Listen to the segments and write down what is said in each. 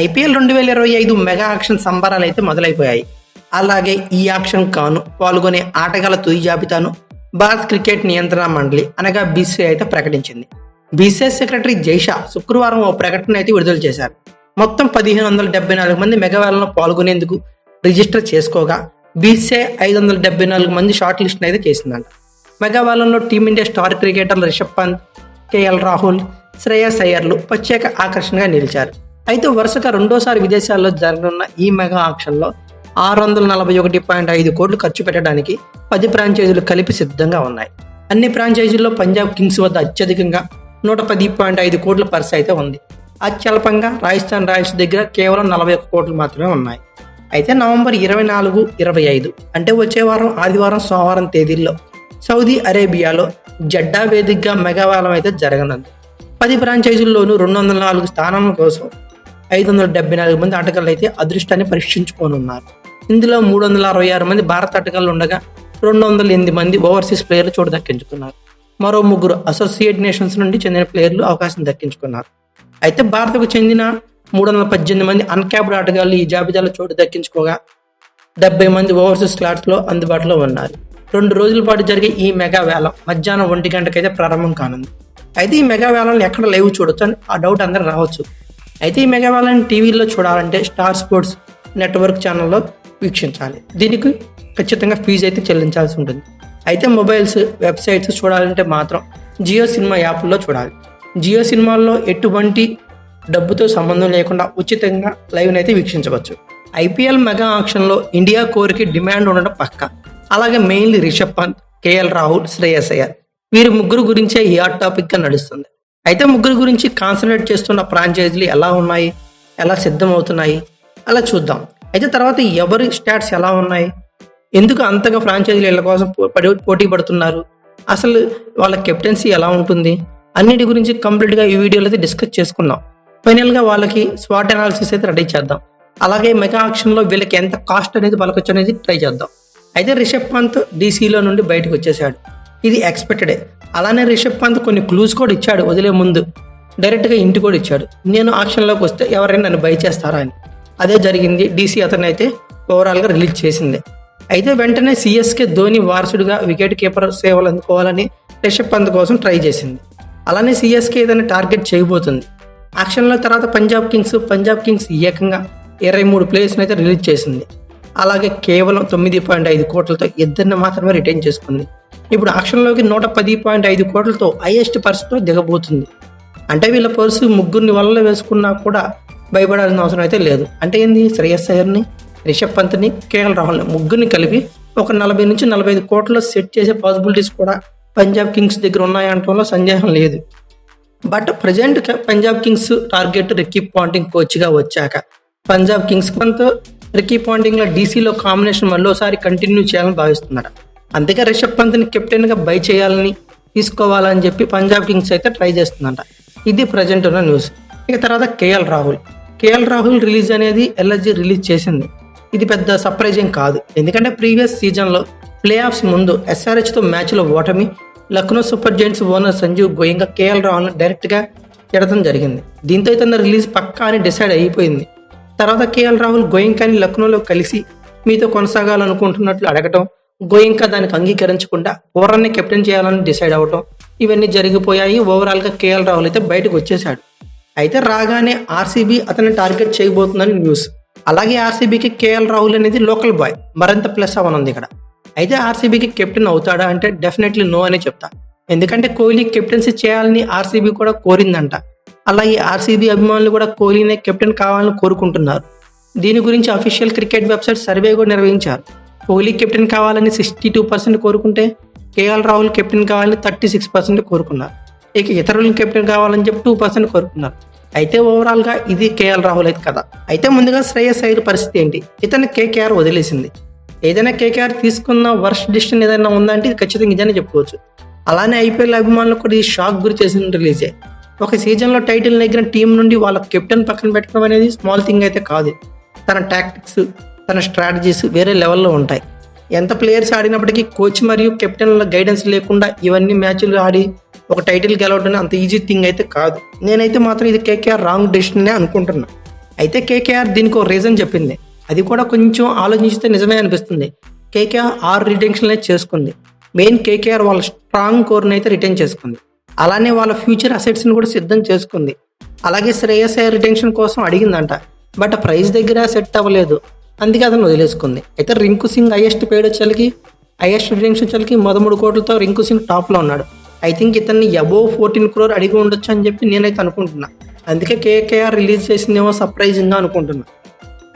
IPL 2025 mega auction సంబరాలు అయితే మొదలైపోయాయి. అలాగే ఈ ఆక్షన్ కాను పాల్గొనే ఆటగాళ్ల తుది జాబితాను భారత్ క్రికెట్ నియంత్రణ మండలి అనగా బీసీసీఐ అయితే ప్రకటించింది. బీసీసీఐ సెక్రటరీ జైషా శుక్రవారం ఓ ప్రకటన అయితే విడుదల చేశారు. మొత్తం 1574 మంది మెగావేలంలో పాల్గొనేందుకు రిజిస్టర్ చేసుకోగా బీసీసీఐ 574 మంది షార్ట్ లిస్ట్ అయితే చేసిందంట. మెగావేలంలో టీమిండియా స్టార్ క్రికెటర్లు రిషబ్ పంత్, కేఎల్ రాహుల్, శ్రేయస్ అయ్యర్లు ప్రత్యేక ఆకర్షణగా నిలిచారు. అయితే వరుసగా రెండోసారి విదేశాల్లో జరగనున్న ఈ మెగా ఆక్షన్లో 641.5 కోట్లు ఖర్చు పెట్టడానికి 10 ఫ్రాంచైజీలు కలిపి సిద్ధంగా ఉన్నాయి. అన్ని ఫ్రాంచైజీల్లో పంజాబ్ కింగ్స్ వద్ద అత్యధికంగా 110.5 కోట్ల పర్స్ అయితే ఉంది. అత్యల్పంగా రాజస్థాన్ రాయల్స్ దగ్గర కేవలం 41 కోట్లు మాత్రమే ఉన్నాయి. అయితే నవంబర్ 24, 25 అంటే వచ్చే వారం ఆదివారం, సోమవారం తేదీల్లో సౌదీ అరేబియాలో జడ్డా వేదికగా మెగావేలం అయితే జరగనుంది. 10 ఫ్రాంచైజీల్లోనూ 204 స్థానాల కోసం 574 మంది ఆటగాళ్లు అయితే అదృష్టాన్ని పరీక్షించుకోనున్నారు. ఇందులో 366 మంది భారత ఆటగాళ్లు ఉండగా 208 మంది ఓవర్సీస్ ప్లేయర్లు చోటు దక్కించుకున్నారు. మరో 3 అసోసియేట్ నేషన్స్ నుండి చెందిన ప్లేయర్లు అవకాశం దక్కించుకున్నారు. అయితే భారత్కు చెందిన 318 మంది అన్క్యాప్డ్ ఆటగాళ్లు ఈ జాబితాలో చోటు దక్కించుకోగా 70 మంది ఓవర్సీస్ స్లాట్స్లో అందుబాటులో ఉన్నారు. 2 రోజుల పాటు జరిగే ఈ మెగా వేలం మధ్యాహ్నం 1 గంటకైతే ప్రారంభం కానుంది. అయితే ఈ మెగా వేలాన్ని ఎక్కడ లైవ్ చూడొచ్చు అని ఆ డౌట్ అందరూ రావచ్చు. అయితే ఈ మెగా వేలాన్ని టీవీలో చూడాలంటే స్టార్ స్పోర్ట్స్ నెట్వర్క్ ఛానల్లో వీక్షించాలి. దీనికి ఖచ్చితంగా ఫీజు అయితే చెల్లించాల్సి ఉంటుంది. అయితే మొబైల్స్, వెబ్సైట్స్ చూడాలంటే మాత్రం జియో సినిమా యాప్లో చూడాలి. జియో సినిమాల్లో ఎటువంటి డబ్బుతో సంబంధం లేకుండా ఉచితంగా లైవ్ని అయితే వీక్షించవచ్చు. ఐపీఎల్ మెగా ఆక్షన్లో ఇండియా కోర్కి డిమాండ్ ఉండడం పక్క. అలాగే మెయిన్లీ రిషబ్ పంత్, కేఎల్ రాహుల్, శ్రేయస్ అయ్యర్ వీరి ముగ్గురు గురించే ఈ హాట్ టాపిక్గా నడుస్తుంది. అయితే ముగ్గురు గురించి కాన్సన్ట్రేట్ చేస్తున్న ఫ్రాంచైజీలు ఎలా ఉన్నాయి, ఎలా సిద్ధమవుతున్నాయి అలా చూద్దాం. అయితే తర్వాత ఎవరి స్టాట్స్ ఎలా ఉన్నాయి, ఎందుకు అంతగా ఫ్రాంచైజీలు వీళ్ళ కోసం పోటీ పడుతున్నారు, అసలు వాళ్ళ కెప్టెన్సీ ఎలా ఉంటుంది, అన్నిటి గురించి కంప్లీట్గా ఈ వీడియోలో అయితే డిస్కస్ చేసుకుందాం. ఫైనల్గా వాళ్ళకి స్వాట్ అనాలిసిస్ అయితే రెడీ చేద్దాం. అలాగే మెగా ఆక్షన్లో వీళ్ళకి ఎంత కాస్ట్ అనేది పలకొచ్చు అనేది ట్రై చేద్దాం. అయితే రిషబ్ పంత్ డీసీలో నుండి బయటకు వచ్చేసాడు. ఇది ఎక్స్పెక్టెడే. అలానే రిషబ్ పంత్ కొన్ని క్లూస్ కూడా ఇచ్చాడు వదిలే ముందు. డైరెక్ట్గా ఇంటి కూడా ఇచ్చాడు, నేను ఆక్షన్లోకి వస్తే ఎవరైనా నన్ను బై చేస్తారా అని. అదే జరిగింది. డీసీ అతను అయితే ఓవరాల్గా రిలీజ్ చేసింది. అయితే వెంటనే సిఎస్కే ధోని వారసుడిగా వికెట్ కీపర్ సేవలు అందుకోవాలని రిషబ్ పంత్ కోసం ట్రై చేసింది. అలానే సిఎస్కే ఏదైనా టార్గెట్ చేయబోతుంది. ఆక్షన్ల తర్వాత పంజాబ్ కింగ్స్ ఏకంగా 23 ప్లేయర్స్ని అయితే రిలీజ్ చేసింది. అలాగే కేవలం 9.5 కోట్లతో ఇద్దరిని మాత్రమే రిటైన్ చేసుకుంది. ఇప్పుడు ఆక్షన్లోకి 110.5 కోట్లతో హైయెస్ట్ పర్స్తో దిగబోతుంది. అంటే వీళ్ళ పర్సు ముగ్గురిని వల్ల వేసుకున్నా కూడా భయపడాల్సిన అవసరం అయితే లేదు. అంటే ఏంది, శ్రేయస్ అయ్యర్ని, రిషబ్ పంత్ని, కేఎల్ రాహుల్ని ముగ్గురిని కలిపి ఒక 40 నుంచి 45 కోట్లలో సెట్ చేసే పాసిబిలిటీస్ కూడా పంజాబ్ కింగ్స్ దగ్గర ఉన్నాయంటంలో సందేహం లేదు. But present Punjab Kings target Ricky Ponting కోచ్గా వచ్చాక పంజాబ్ కింగ్స్ పంత్ రిక్కీ పాంటింగ్లో డీసీలో కాంబినేషన్ మరోసారి కంటిన్యూ చేయాలని భావిస్తున్నాడు. అందుకే రిషబ్ పంత్ని కెప్టెన్గా బై చేయాలని తీసుకోవాలని చెప్పి పంజాబ్ కింగ్స్ అయితే ట్రై చేస్తుందంట. ఇది ప్రజెంట్ ఉన్న న్యూస్. ఇక తర్వాత కేఎల్ రాహుల్ రిలీజ్ అనేది ఎల్ఎస్జీ రిలీజ్ చేసింది. ఇది పెద్ద సర్ప్రైజింగ్ కాదు, ఎందుకంటే ప్రీవియస్ సీజన్లో ప్లే ఆఫ్స్ ముందు ఎస్ఆర్హెచ్తో మ్యాచ్లో ఓటమి Lucknow Super Giants owner Sanjiv Goenka KL రాహుల్ని డైరెక్ట్గా ఎడతం జరిగింది. దీంతో ఇతను రిలీజ్ పక్కా అని డిసైడ్ అయిపోయింది. తర్వాత కేఎల్ రాహుల్ గోయింకాని లక్నోలో కలిసి మీతో కొనసాగాలనుకుంటున్నట్లు అడగటం, గోయింకా దానికి అంగీకరించకుండా ఓవర్ని కెప్టెన్ చేయాలని డిసైడ్ అవ్వటం, ఇవన్నీ జరిగిపోయాయి. ఓవరాల్గా కేఎల్ రాహుల్ అయితే బయటకు వచ్చేసాడు. అయితే రాగానే ఆర్సీబీ అతన్ని టార్గెట్ చేయబోతుందని న్యూస్. అలాగే ఆర్సీబీకి కేఎల్ రాహుల్ అనేది లోకల్ బాయ్, మరింత ప్లస్ అవనుంది ఇక్కడ. అయితే ఆర్సీబీకి కెప్టెన్ అవుతాడా అంటే డెఫినెట్లీ నో అని చెప్తా. ఎందుకంటే కోహ్లీ కెప్టెన్సీ చేయాలని ఆర్సీబీ కూడా కోరిందంట. అలాగే ఆర్సీబీ అభిమానులు కూడా కోహ్లీనే కెప్టెన్ కావాలని కోరుకుంటున్నారు. దీని గురించి అఫీషియల్ క్రికెట్ వెబ్సైట్ సర్వే కూడా నిర్వహించారు. కోహ్లీ కెప్టెన్ కావాలని 62% కోరుకుంటే కేఎల్ రాహుల్ కెప్టెన్ కావాలని 36% కోరుకున్నారు. ఇక ఇతరులను కెప్టెన్ కావాలని చెప్పి 2% కోరుకున్నారు. అయితే ఓవరాల్గా ఇది కేఎల్ రాహుల్ అయితే కదా. అయితే ముందుగా శ్రేయస్ అయ్యర్ పరిస్థితి ఏంటి, ఇతను కేకేఆర్ వదిలేసింది. ఏదైనా కేకేఆర్ తీసుకున్న వర్స్ట్ డిసిషన్ ఏదైనా ఉందంటే ఇది ఖచ్చితంగా ఇదని చెప్పుకోవచ్చు. అలానే ఐపీఎల్ అభిమానులు కూడా ఈ షాక్ గురి చేసిన రిలీజే. ఒక సీజన్లో టైటిల్ నెగ్గిన టీం నుండి వాళ్ళ కెప్టెన్ పక్కన పెట్టడం అనేది స్మాల్ థింగ్ అయితే కాదు. తన టాక్టిక్స్, తన స్ట్రాటజీస్ వేరే లెవెల్లో ఉంటాయి. ఎంత ప్లేయర్స్ ఆడినప్పటికీ కోచ్ మరియు కెప్టెన్ల గైడెన్స్ లేకుండా ఇవన్నీ మ్యాచ్లు ఆడి ఒక టైటిల్ గెలవడం అంత ఈజీ థింగ్ అయితే కాదు. నేనైతే మాత్రం ఇది కేకేఆర్ రాంగ్ డెసిషనే అనుకుంటున్నా. అయితే కేకేఆర్ దీనికి ఒక రీజన్ చెప్పింది. అది కూడా కొంచెం ఆలోచిస్తే నిజమే అనిపిస్తుంది. కేకేఆర్ 6 రిటెన్షన్లే చేసుకుంది. మెయిన్ కేకేఆర్ వాళ్ళ స్ట్రాంగ్ కోర్ని అయితే రిటైన్ చేసుకుంది. అలానే వాళ్ళ ఫ్యూచర్ అసెట్స్ని కూడా సిద్ధం చేసుకుంది. అలాగే శ్రేయస్ అయ్యర్ రిటెన్షన్ కోసం అడిగిందంట. బట్ ప్రైస్ దగ్గర సెట్ అవ్వలేదు. అందుకే అతను వదిలేసుకుంది. అయితే రింకు సింగ్ హైయెస్ట్ పేడ్ వచ్చేకి హైయెస్ట్ రిటెన్షన్ వచ్చేకి 13 కోట్లతో రింకు సింగ్ టాప్లో ఉన్నాడు. ఐ థింక్ ఇతన్ని అబోవ్ 14 crore అడిగి ఉండొచ్చు అని చెప్పి నేనైతే అనుకుంటున్నా. అందుకే కేకేఆర్ రిలీజ్ చేసిందేమో సర్ప్రైజింగ్గా అనుకుంటున్నా.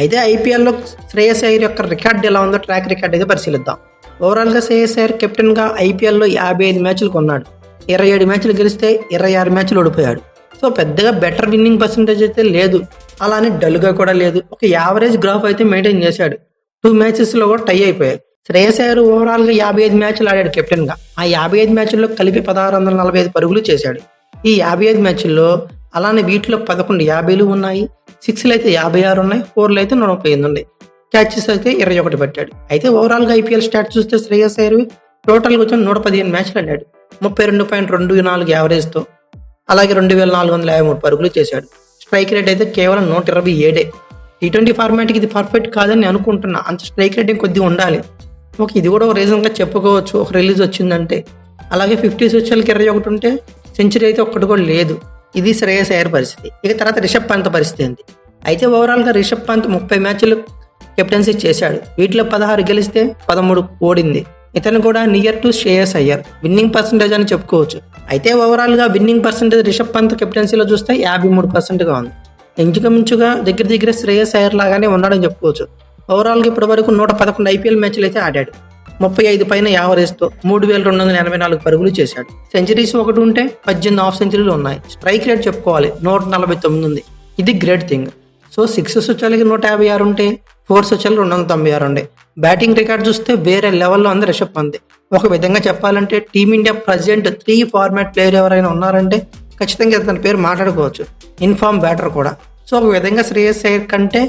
అయితే ఐపీఎల్లో శ్రేయస్ అయ్యర్ యొక్క రికార్డ్ ఎలా ఉందో ట్రాక్ రికార్డ్ అయితే పరిశీలిద్దాం. ఓవరాల్గా శ్రేయస్ అయ్యర్ కెప్టెన్గా ఐపీఎల్లో 55 మ్యాచ్లు కొన్నాడు. 27 మ్యాచ్లు గెలిస్తే 26 మ్యాచ్లు ఓడిపోయాడు. సో పెద్దగా బెటర్ విన్నింగ్ పర్సంటేజ్ అయితే లేదు, అలానే డల్గా కూడా లేదు. ఒక యావరేజ్ గ్రాఫ్ అయితే మెయింటైన్ చేశాడు. 2 మ్యాచెస్లో కూడా టై అయిపోయాయి. శ్రేయస్ అయ్యర్ ఓవరాల్గా 55 మ్యాచ్లు ఆడాడు కెప్టెన్గా. ఆ 55 మ్యాచ్ల్లో కలిపి 1645 పరుగులు చేశాడు. ఈ 55 మ్యాచ్ల్లో అలానే వీటిలో 11 50లు ఉన్నాయి, 6లు అయితే 56 ఉన్నాయి, 4లు అయితే 138 ఉన్నాయి. క్యాచెస్ అయితే 21 పెట్టాడు. అయితే ఓవరాల్గా ఐపీఎల్ స్టాట్స్ చూస్తే శ్రేయస్ అయ్యర్ టోటల్గా వచ్చి 115 మ్యాచ్లు ఆడాడు. 32.24 యావరేజ్తో, అలాగే 2453 పరుగులు చేశాడు. స్ట్రైక్ రేట్ అయితే కేవలం 127. T20 ఫార్మాట్కి ఇది పర్ఫెక్ట్ కాదని నేను అనుకుంటున్నా. అంత స్ట్రైక్ రేటింగ్ కొద్దిగా ఉండాలి. ఇది కూడా ఒక రీజన్గా చెప్పుకోవచ్చు ఒక రిలీజ్ వచ్చిందంటే. అలాగే 50s వచ్చేకి 21 ఉంటే సెంచరీ అయితే ఒక్కటి కూడా లేదు. ఇది శ్రేయస్ అయ్యర్ పరిస్థితి. ఇక తర్వాత రిషబ్ పంత్ పరిస్థితి ఏంటి? అయితే ఓవరాల్గా రిషబ్ పంత్ 30 మ్యాచ్లు కెప్టెన్సీ చేశాడు. వీటిలో 16 గెలిస్తే 13 ఓడింది. ఇతను కూడా near to Shreyas Iyer winning percentage అని చెప్పుకోవచ్చు. అయితే ఓవరాల్గా విన్నింగ్ పర్సంటేజ్ రిషబ్ పంత్ కెప్టెన్సీలో చూస్తే 53%గా ఉంది. ఇంచుమించుగా దగ్గర శ్రేయస్ అయ్యర్ లాగానే ఉన్నాడని చెప్పుకోవచ్చు. ఓవరాల్గా ఇప్పటి వరకు 111 ఐపీఎల్ మ్యాచ్లు అయితే ఆడాడు. 35 పైన యావరేజ్తో 3284 పరుగులు చేశాడు. సెంచరీస్ ఒకటి ఉంటే 18 హాఫ్ సెంచరీలు ఉన్నాయి. స్ట్రైక్ రేట్ చెప్పుకోవాలి 149 ఉంది. ఇది గ్రేట్ థింగ్. సో 6s వచ్చేకి 156 ఉంటే 4s వచ్చేకి 296 ఉండే. బ్యాటింగ్ రికార్డ్ చూస్తే వేరే లెవెల్లో ఉంది రిషబ్ పంత్. ఒక విధంగా చెప్పాలంటే టీమిండియా ప్రజెంట్ 3 ఫార్మాట్ ప్లేయర్ ఎవరైనా ఉన్నారంటే ఖచ్చితంగా ఇతని పేరు మాట్లాడుకోవచ్చు. ఇన్ఫార్మ్ బ్యాటర్ కూడా. సో ఒక విధంగా శ్రేయస్ అయ్యర్ కంటే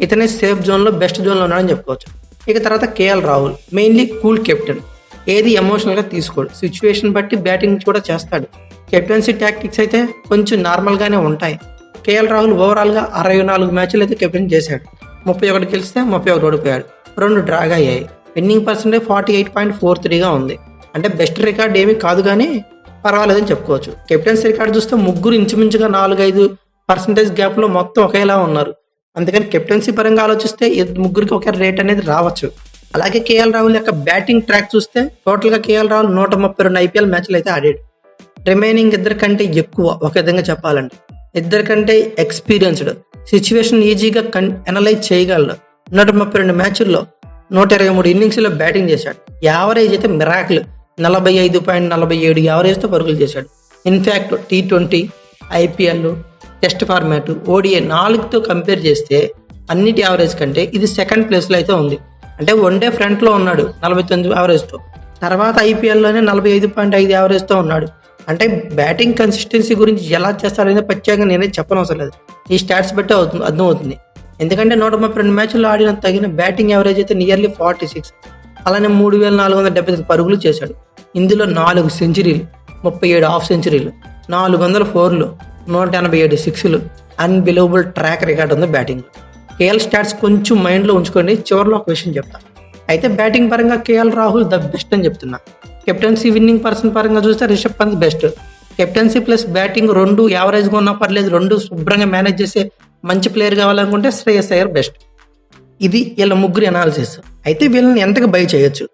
ఇతనే సేఫ్ జోన్లో బెస్ట్ జోన్లో ఉన్నాడని చెప్పుకోవచ్చు. ఇక తర్వాత KL Rahul mainly cool captain. ఏది ఎమోషనల్గా తీసుకోడు. సిచ్యువేషన్ బట్టి బ్యాటింగ్ కూడా చేస్తాడు. కెప్టెన్సీ టాక్టిక్స్ అయితే కొంచెం నార్మల్గానే ఉంటాయి. కేఎల్ రాహుల్ ఓవరాల్గా 64 మ్యాచ్లు అయితే కెప్టెన్ చేశాడు. 31 గెలిస్తే 31 ఓడిపోయాడు. 2 డ్రాగా అయ్యాయి. విన్నింగ్ పర్సెంటేజ్ 48.43గా ఉంది. అంటే బెస్ట్ రికార్డ్ ఏమీ కాదు కానీ పర్వాలేదని చెప్పుకోవచ్చు. కెప్టెన్సీ రికార్డ్ చూస్తే ముగ్గురు ఇంచుమించుగా 4-5% గ్యాప్లో మొత్తం ఒకేలా ఉన్నారు. అందుకని కెప్టెన్సీ పరంగా ఆలోచిస్తే ముగ్గురికి ఒకే రేట్ అనేది రావచ్చు. అలాగే కేఎల్ రాహుల్ యొక్క బ్యాటింగ్ ట్రాక్ చూస్తే టోటల్గా కేఎల్ రాహుల్ 132 ఐపీఎల్ మ్యాచ్లు అయితే ఆడాడు. రిమైనింగ్ ఇద్దరికంటే ఎక్కువ ఒక విధంగా చెప్పాలంటే. ఇద్దరికంటే ఎక్స్పీరియన్స్డ్, సిచ్యువేషన్ ఈజీగా అనలైజ్ చేయగలడు. 132 మ్యాచ్ల్లో 123 ఇన్నింగ్స్లో బ్యాటింగ్ చేశాడు. యావరేజ్ అయితే మిరాకిల్ 45.47 యావరేజ్తో పరుగులు చేశాడు. In fact T20, IPL, test format, ODI 4తో కంపేర్ చేస్తే అన్నిటి యావరేజ్ కంటే ఇది సెకండ్ ప్లేస్లో అయితే ఉంది. అంటే వన్డే ఫ్రంట్లో ఉన్నాడు 49 యావరేజ్తో. తర్వాత ఐపీఎల్లోనే 45.5 యావరేజ్తో ఉన్నాడు. అంటే బ్యాటింగ్ కన్సిస్టెన్సీ గురించి ఎలా చేస్తాడనేది ప్రత్యేకంగా నేనే చెప్పనవసరం లేదు. ఈ స్టాట్స్ బట్టి అర్థమవుతుంది. ఎందుకంటే 132 మ్యాచ్ల్లో ఆడిన తగిన బ్యాటింగ్ యావరేజ్ అయితే నియర్లీ 46. అలానే 3475 పరుగులు చేశాడు. ఇందులో 4 సెంచరీలు, 37 హాఫ్ సెంచరీలు, 400 4లు, 187 6లు. అన్బిలీవబుల్ ట్రాక్ రికార్డ్ ఉంది బ్యాటింగ్. కేఎల్ స్టాట్స్ కొంచెం మైండ్లో ఉంచుకోండి. చివరిలో ఒక విషయం చెప్తా. అయితే బ్యాటింగ్ పరంగా కేఎల్ రాహుల్ ద బెస్ట్ అని చెప్తున్నా. కెప్టెన్సీ విన్నింగ్ పర్సన్ పరంగా చూస్తే Rishabh Pant best. Captaincy plus batting 2 యావరేజ్గా ఉన్నా పర్లేదు, 2 శుభ్రంగా మేనేజ్ చేసే మంచి ప్లేయర్ కావాలనుకుంటే శ్రేయస్ అయ్యర్ బెస్ట్. ఇది వీళ్ళ ముగ్గురు అనాలిసిస్. అయితే వీళ్ళని ఎంతకు బై చేయొచ్చు,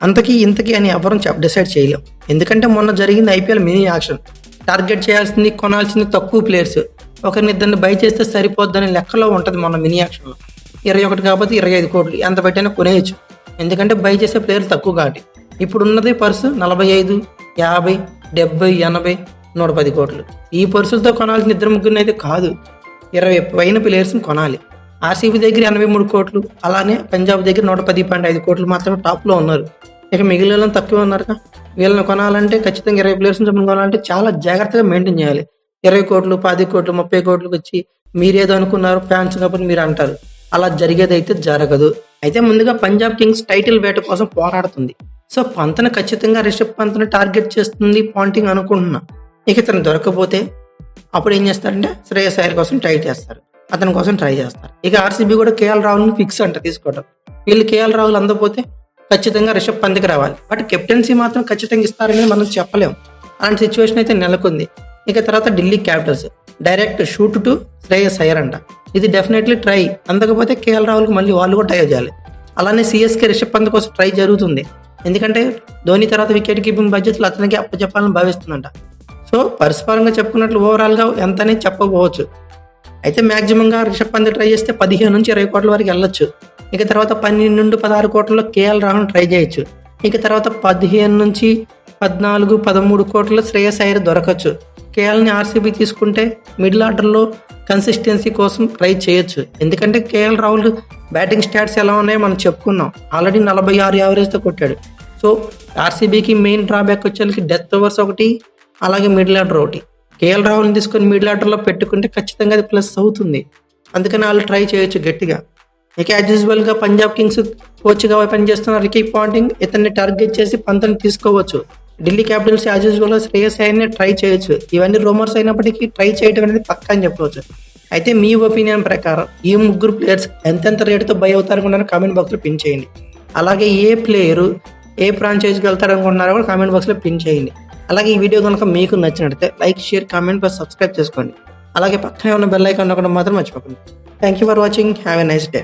అంతకీ ఇంతకీ అని ఎవరు డిసైడ్ చేయలేం. ఎందుకంటే మొన్న జరిగింది ఐపీఎల్ మినీ యాక్షన్. టార్గెట్ చేయాల్సింది, కొనాల్సింది తక్కువ ప్లేయర్స్. ఒకరినిద్దరిని బై చేస్తే సరిపోద్దని లెక్కలో ఉంటుంది. మొన్న మినీ యాక్షన్లో 21 కాకపోతే 25 కోట్లు ఎంత పెట్టైనా కొనేయచ్చు. ఎందుకంటే బై చేసే ప్లేయర్లు తక్కువ కాబట్టి. ఇప్పుడు ఉన్నది పర్సు 45, 50, 70, 80, 110 కోట్లు. ఈ పర్సులతో కొనాల్సిన 2-3 అయితే కాదు, 20 పైన ప్లేయర్స్ని కొనాలి. ఆర్సీబీ దగ్గర 83 కోట్లు, అలానే పంజాబ్ దగ్గర 110.5 కోట్లు మాత్రమే టాప్లో ఉన్నారు. ఇక మిగిలిన తక్కువ ఉన్నారుగా. వీళ్ళని కొనాలంటే ఖచ్చితంగా 20 ప్లేయర్స్ని చెప్పిన కొనాలంటే చాలా జాగ్రత్తగా మెయింటైన్ చేయాలి. 20 కోట్లు, 10 కోట్లు, 30 కోట్లకు వచ్చి మీరేదో అనుకున్నారు ఫ్యాన్స్ కాబట్టి మీరు అంటారు. అలా జరిగేదైతే జరగదు. అయితే ముందుగా పంజాబ్ కింగ్స్ టైటిల్ వేట కోసం పోరాడుతుంది. సో పంత్ను ఖచ్చితంగా రిషబ్ పంత్ను టార్గెట్ చేస్తుంది పాయింటింగ్ అనుకుంటున్నా. ఇక ఇతను దొరకపోతే అప్పుడు ఏం చేస్తారంటే శ్రేయస్ అయ్యర్ కోసం ట్రై చేస్తారు. అతని కోసం ట్రై చేస్తారు. ఇక ఆర్సీబీ కూడా కేఎల్ రాహుల్ని ఫిక్స్ అంట తీసుకోవడం. వీళ్ళు కేఎల్ రాహుల్ అందకపోతే ఖచ్చితంగా రిషబ్ పంత్కి రావాలి. బట్ కెప్టెన్సీ మాత్రం ఖచ్చితంగా ఇస్తారని మనం చెప్పలేం. అలాంటి సిచ్యువేషన్ అయితే నెలకొంది. ఇక తర్వాత Delhi Capitals direct shoot to Shreyas Iyer అంట. ఇది డెఫినెట్లీ ట్రై. అందకపోతే కేఎల్ రాహుల్కి మళ్ళీ వాళ్ళు కూడా ట్రై చేయాలి. అలానే సిఎస్కే రిషబ్ పంత్ కోసం ట్రై జరుగుతుంది. ఎందుకంటే ధోని తర్వాత వికెట్ కీపింగ్ బాధ్యతలు అతనికి అప్పచెప్పాలని భావిస్తుందంట. సో పరస్పరంగా చెప్పుకున్నట్లు ఓవరాల్గా ఎంత అనేది చెప్పకపోవచ్చు. అయితే మ్యాక్సిమంగా రిషబ్ పంత్ ట్రై చేస్తే 15 నుంచి 20 కోట్ల వరకు వెళ్ళొచ్చు. ఇక తర్వాత 12 నుండి 16 కోట్లలో కేఎల్ రాహుల్ ట్రై చేయొచ్చు. ఇక తర్వాత 15 నుంచి 14, 13 కోట్లలో శ్రేయస్ అయ్యర్ దొరకచ్చు. కేఎల్ని ఆర్సీబీ తీసుకుంటే మిడిల్ ఆర్డర్లో కన్సిస్టెన్సీ కోసం ట్రై చేయొచ్చు. ఎందుకంటే కేఎల్ రాహుల్ బ్యాటింగ్ స్టాట్స్ ఎలా ఉన్నాయో మనం చెప్పుకున్నాం. ఆల్రెడీ 46 యావరేజ్తో కొట్టాడు. సో ఆర్సీబీకి మెయిన్ డ్రాబ్యాక్ వచ్చేసరికి డెత్ ఓవర్స్ ఒకటి, అలాగే మిడిల్ ఆర్డర్ ఒకటి. కేఎల్ రాహుల్ని తీసుకొని మిడిల్ ఆర్డర్లో పెట్టుకుంటే ఖచ్చితంగా అది ప్లస్ అవుతుంది. అందుకని వాళ్ళు ట్రై చేయొచ్చు గట్టిగా. ఇక యాజ్ యూజువల్గా పంజాబ్ కింగ్స్ కోచ్గా పనిచేస్తున్న రికీ పాంటింగ్ ఇతన్ని టార్గెట్ చేసి పంత్ని తీసుకోవచ్చు. ఢిల్లీ క్యాపిటల్స్ యాజ్ యూజువల్గా శ్రేయస్ అయ్యర్ని ట్రై చేయొచ్చు. ఇవన్నీ రూమర్స్ అయినప్పటికీ ట్రై చేయడం అనేది పక్కా అని చెప్పవచ్చు. అయితే మీ ఒపీనియన్ ప్రకారం ఈ ముగ్గురు ప్లేయర్స్ ఎంతెంత రేటుతో బై అవుతారనుకుంటారో కామెంట్ బాక్స్లో పిన్ చేయండి. అలాగే ఏ ప్లేయరు ఏ ఫ్రాంచైజ్కి వెళ్తారనుకుంటున్నారో కూడా కామెంట్ బాక్స్లో పిన్ చేయండి. అలాగే ఈ వీడియో కనుక మీకు నచ్చినట్లయితే like, share, comment plus subscribe చేసుకోండి. అలాగే పక్కనే ఉన్న బెల్ ఐకాన్ నొక్కడం మాత్రం మర్చిపోకండి. Thank you for watching. Have a nice day.